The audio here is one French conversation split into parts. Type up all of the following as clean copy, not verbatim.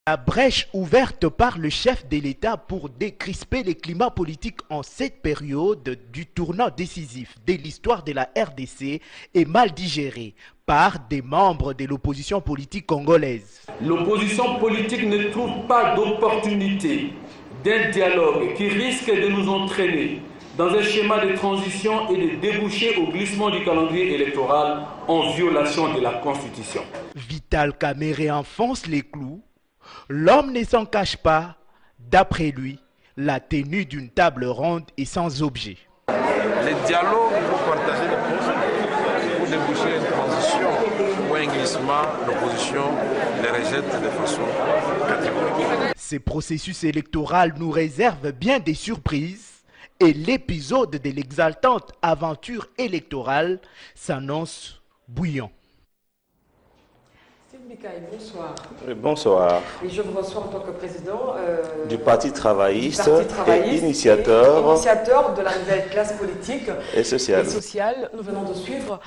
La brèche ouverte par le chef de l'État pour décrisper les climats politiques en cette période du tournant décisif de l'histoire de la RDC est mal digérée par des membres de l'opposition politique congolaise. L'opposition politique ne trouve pas d'opportunité d'un dialogue qui risque de nous entraîner dans un schéma de transition et de déboucher au glissement du calendrier électoral en violation de la Constitution. Vital Kamerhe enfonce les clous. L'homme ne s'en cache pas. D'après lui, la tenue d'une table ronde est sans objet. Le dialogue pour partager les projets, pour déboucher une transition ou un glissement, l'opposition les rejette de façon catégorique. Ce processus électoral nous réserve bien des surprises et l'épisode de l'exaltante aventure électorale s'annonce bouillant. Mikaël, bonsoir. Bonsoir. Et je vous reçois en tant que président du Parti travailliste, et initiateur de la nouvelle classe politique et sociale. Nous venons de suivre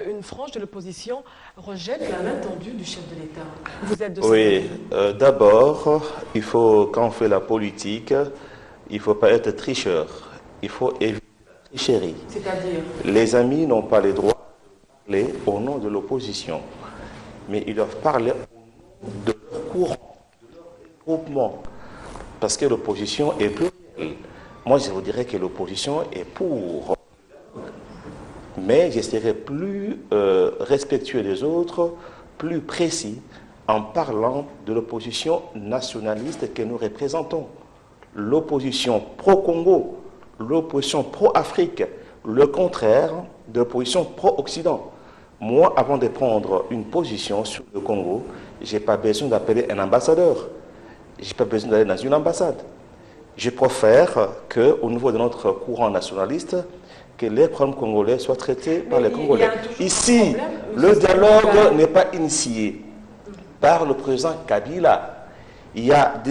une frange de l'opposition rejette la main tendue du chef de l'État. Vous êtes de Oui, d'abord, il faut, quand on fait la politique, il ne faut pas être tricheur. Il faut éviter la tricherie. C'est-à-dire? Les amis n'ont pas le droit de parler au nom de l'opposition. Mais ils doivent parler de leur courant, de leur groupement, parce que l'opposition est plurielle. Moi, je vous dirais que l'opposition est pour, mais je serai plus respectueux des autres, plus précis, en parlant de l'opposition nationaliste que nous représentons. L'opposition pro-Congo, l'opposition pro-Afrique, le contraire de l'opposition pro-Occident. Moi, avant de prendre une position sur le Congo, je n'ai pas besoin d'appeler un ambassadeur. Je n'ai pas besoin d'aller dans une ambassade. Je préfère qu'au niveau de notre courant nationaliste, que les problèmes congolais soient traités par les Congolais. Ici, le dialogue n'est pas initié par le président Kabila. Il y a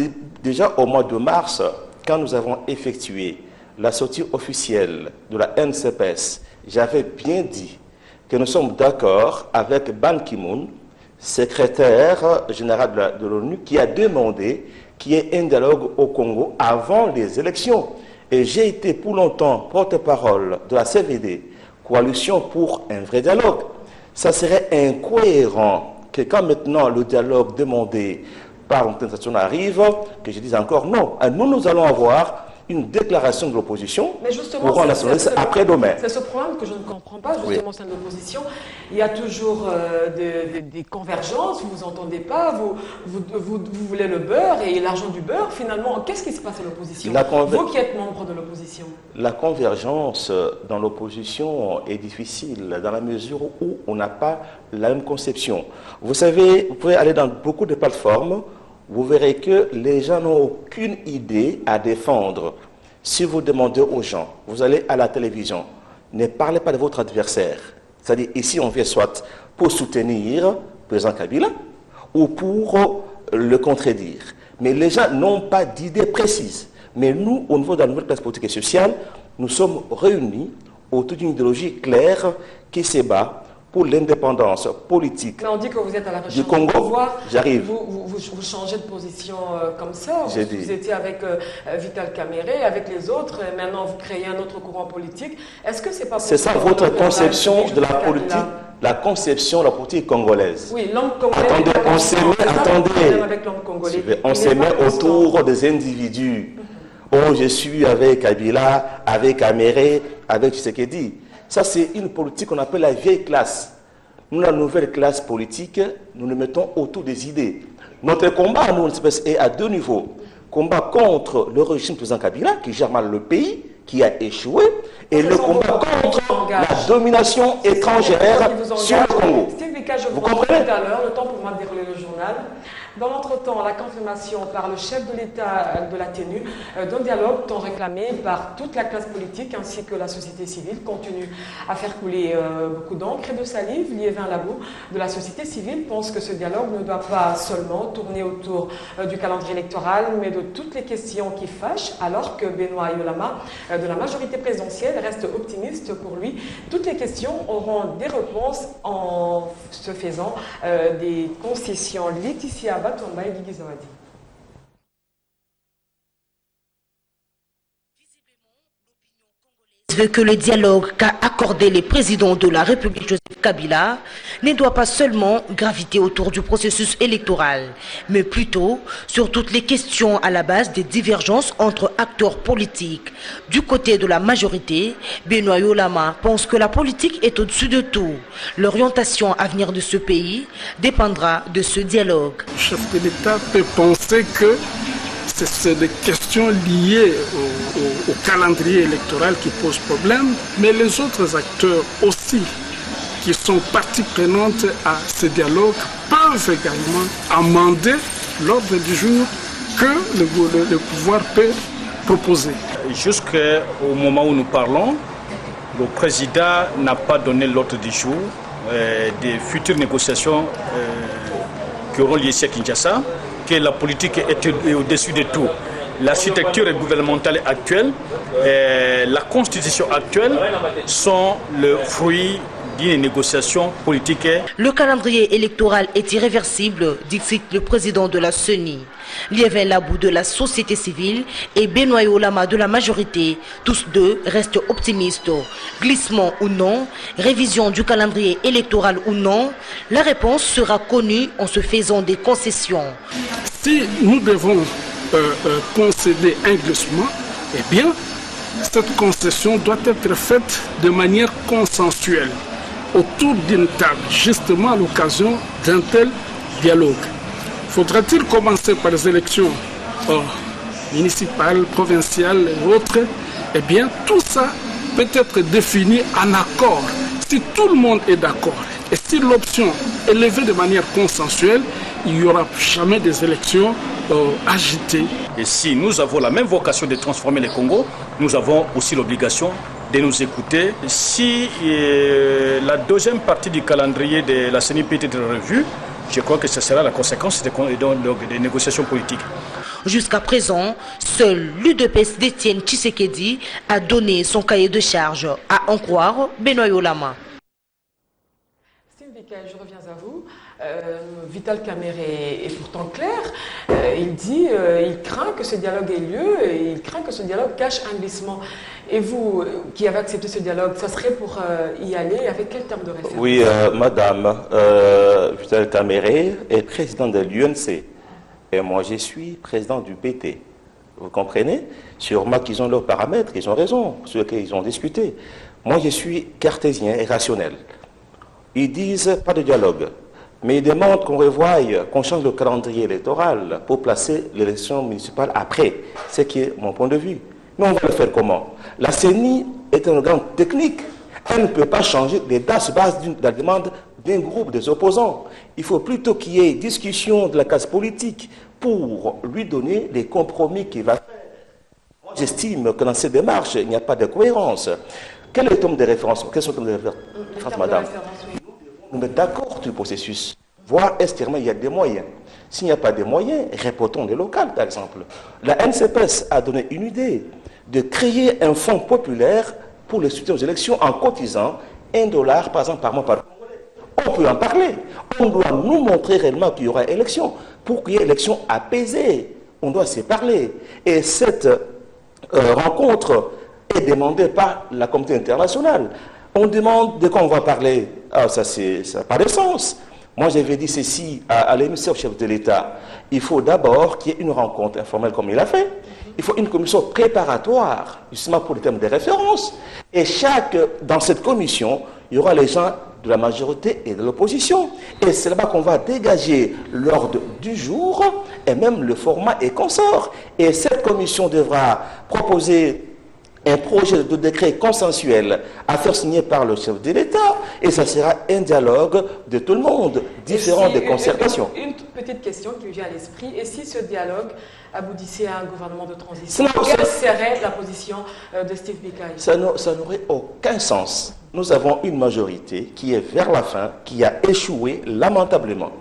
déjà au mois de mars, quand nous avons effectué la sortie officielle de la NCPS, j'avais bien dit que nous sommes d'accord avec Ban Ki-moon, secrétaire général de l'ONU, qui a demandé qu'il y ait un dialogue au Congo avant les élections. Et j'ai été pour longtemps porte-parole de la CVD, Coalition pour un vrai dialogue. Ça serait incohérent que quand maintenant le dialogue demandé par l'organisation arrive, que je dise encore non. Nous allons avoir une déclaration de l'opposition pour rendre nationaliste après-demain. C'est ce problème que je ne comprends pas, justement, au sein de l'opposition. Il y a toujours des convergences, vous vous entendez pas, vous voulez le beurre et l'argent du beurre. Finalement, qu'est-ce qui se passe à l'opposition? Vous qui êtes membre de l'opposition. La convergence dans l'opposition est difficile dans la mesure où on n'a pas la même conception. Vous savez, vous pouvez aller dans beaucoup de plateformes, vous verrez que les gens n'ont aucune idée à défendre. Si vous demandez aux gens, vous allez à la télévision, ne parlez pas de votre adversaire. C'est-à-dire, ici, on vient soit pour soutenir le président Kabila ou pour le contredire. Mais les gens n'ont pas d'idée précise. Mais nous, au niveau de la nouvelle classe politique et sociale, nous sommes réunis autour d'une idéologie claire qui se bat pour l'indépendance politique. Mais on dit que vous êtes à la recherche du Congo. J'arrive. Vous changez de position comme ça. Vous étiez avec Vital Kamerhe, avec les autres, et maintenant vous créez un autre courant politique. Est-ce que c'est pas possible? C'est ça votre conception de la politique, la conception de la politique congolaise. Oui, l'homme congolais. Attendez, on se met autour des individus. Oh, je suis avec Kabila, avec Kamerhe, avec Tshisekedi. Ça, c'est une politique qu'on appelle la vieille classe. Nous, la nouvelle classe politique, nous nous mettons autour des idées. Notre combat, nous, est à deux niveaux. Combat contre le régime du président Kabila, qui gère mal le pays, qui a échoué, et le combat contre la domination étrangère sur le Congo. Vous comprenez? Tout à l'heure, le temps pour moi de dérouler le journal. Dans l'entretemps, la confirmation par le chef de l'État de la tenue d'un dialogue tant réclamé par toute la classe politique ainsi que la société civile continue à faire couler beaucoup d'encre et de salive. Liévin Labou de la société civile pense que ce dialogue ne doit pas seulement tourner autour du calendrier électoral, mais de toutes les questions qui fâchent, alors que Benoît Yolama de la majorité présidentielle reste optimiste. Pour lui, toutes les questions auront des réponses en se faisant des concessions. Laetitia Batomba et Guigui Zawadi. veut que le dialogue qu'a accordé le président de la République Joseph Kabila ne doit pas seulement graviter autour du processus électoral, mais plutôt sur toutes les questions à la base des divergences entre acteurs politiques. Du côté de la majorité, Benoît Yolama pense que la politique est au-dessus de tout. L'orientation à venir de ce pays dépendra de ce dialogue. Le chef de l'État peut penser que c'est des questions liées au calendrier électoral qui posent problème, mais les autres acteurs aussi, qui sont partie prenante à ce dialogue, peuvent également amender l'ordre du jour que le pouvoir peut proposer. Jusqu'au moment où nous parlons, le président n'a pas donné l'ordre du jour des futures négociations qui auront lieu ici à Kinshasa, que la politique est au-dessus de tout. L'architecture gouvernementale actuelle, la constitution actuelle sont le fruit d'une négociation politique. Le calendrier électoral est irréversible, dit le président de la CENI. Liévin Labou de la société civile et Benoît Yolama de la majorité, tous deux restent optimistes. Glissement ou non, révision du calendrier électoral ou non, la réponse sera connue en se faisant des concessions. Si nous devons concéder un glissement, eh bien, cette concession doit être faite de manière consensuelle, autour d'une table, justement à l'occasion d'un tel dialogue. Faudra-t-il commencer par les élections municipales, provinciales et autres? Eh bien, tout ça peut être défini en accord. Si tout le monde est d'accord et si l'option est levée de manière consensuelle, il n'y aura jamais des élections agitées. Et si nous avons la même vocation de transformer le Congo, nous avons aussi l'obligation de nous écouter. Si la deuxième partie du calendrier de la CENI peut être revue, je crois que ce sera la conséquence des négociations politiques. Jusqu'à présent, seul l'UDPS d'Étienne Tshisekedi a donné son cahier de charge, à en croire Benoît Yolama. Je reviens à vous. Vital Kamerhe est pourtant clair. Il craint que ce dialogue ait lieu et il craint que ce dialogue cache un glissement. Et vous, qui avez accepté ce dialogue, ça serait pour y aller avec quel terme de référence? Oui, madame, Vital Kamerhe est président de l'UNC. Et moi, je suis président du PT. Vous comprenez? Sûrement qu'ils ont leurs paramètres, ils ont raison, sur lesquels ils ont discuté. Moi, je suis cartésien et rationnel. Ils disent pas de dialogue, mais ils demandent qu'on revoie, qu'on change le calendrier électoral pour placer l'élection municipale après. C'est qui est mon point de vue. Mais on va le faire comment? La CENI est un organe technique. Elle ne peut pas changer les dates sur base de la demande d'un groupe des opposants. Il faut plutôt qu'il y ait discussion de la classe politique pour lui donner les compromis qu'il va faire. Moi, j'estime que dans cette démarche, il n'y a pas de cohérence. Quel est le tome de référence? Quels sont les tomes de référence, madame? Nous mettre d'accord sur le processus. Voir est-ce qu'il y a des moyens. S'il n'y a pas de moyens, répondons des locales, par exemple. La NCPS a donné une idée de créer un fonds populaire pour le soutien aux élections en cotisant $1 par exemple par mois par Congolais. On peut en parler. On doit nous montrer réellement qu'il y aura élection. Pour qu'il y ait élection apaisée, on doit se parler. Et cette rencontre est demandée par la communauté internationale. On demande de quoi on va parler. Ah, ça n'a pas de sens. Moi, j'avais dit ceci à l'émissaire chef de l'État. Il faut d'abord qu'il y ait une rencontre informelle comme il a fait. Il faut une commission préparatoire, justement pour les termes de référence. Et dans cette commission, il y aura les gens de la majorité et de l'opposition. Et c'est là-bas qu'on va dégager l'ordre du jour et même le format et consort. Et cette commission devra proposer un projet de décret consensuel à faire signer par le chef de l'État, et ça sera un dialogue de tout le monde, différent des concertations. Une toute petite question qui me vient à l'esprit, et si ce dialogue aboutissait à un gouvernement de transition, quelle serait la position de Steve Bikai? Ça n'aurait aucun sens. Nous avons une majorité qui est vers la fin, qui a échoué lamentablement.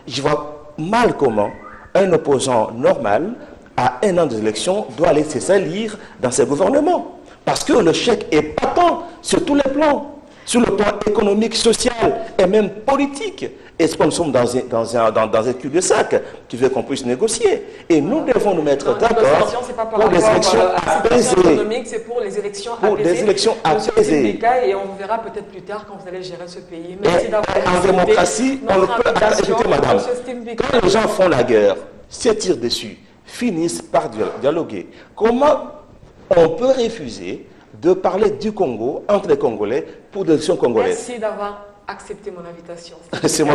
Je vois mal comment un opposant normal à un an des élections, doit aller se salir dans ces gouvernements. Parce que le chèque est patent sur tous les plans, sur le plan économique, social et même politique. Est-ce que nous sommes dans un cul-de-sac? Tu veux qu'on puisse négocier? Et nous devons nous mettre d'accord pour des élections apaisées. C'est pour les élections apaisées. Pour des élections apaisées. Et on verra peut-être plus tard quand vous allez gérer ce pays. Merci d'avoir en démocratie, on ne peut pas. Écoutez, madame, quand les gens font la guerre, se tirent dessus, finissent par dialoguer, comment on peut refuser de parler du Congo entre les Congolais pour des élections congolaises? Merci d'avoir accepté mon invitation. C'est moi.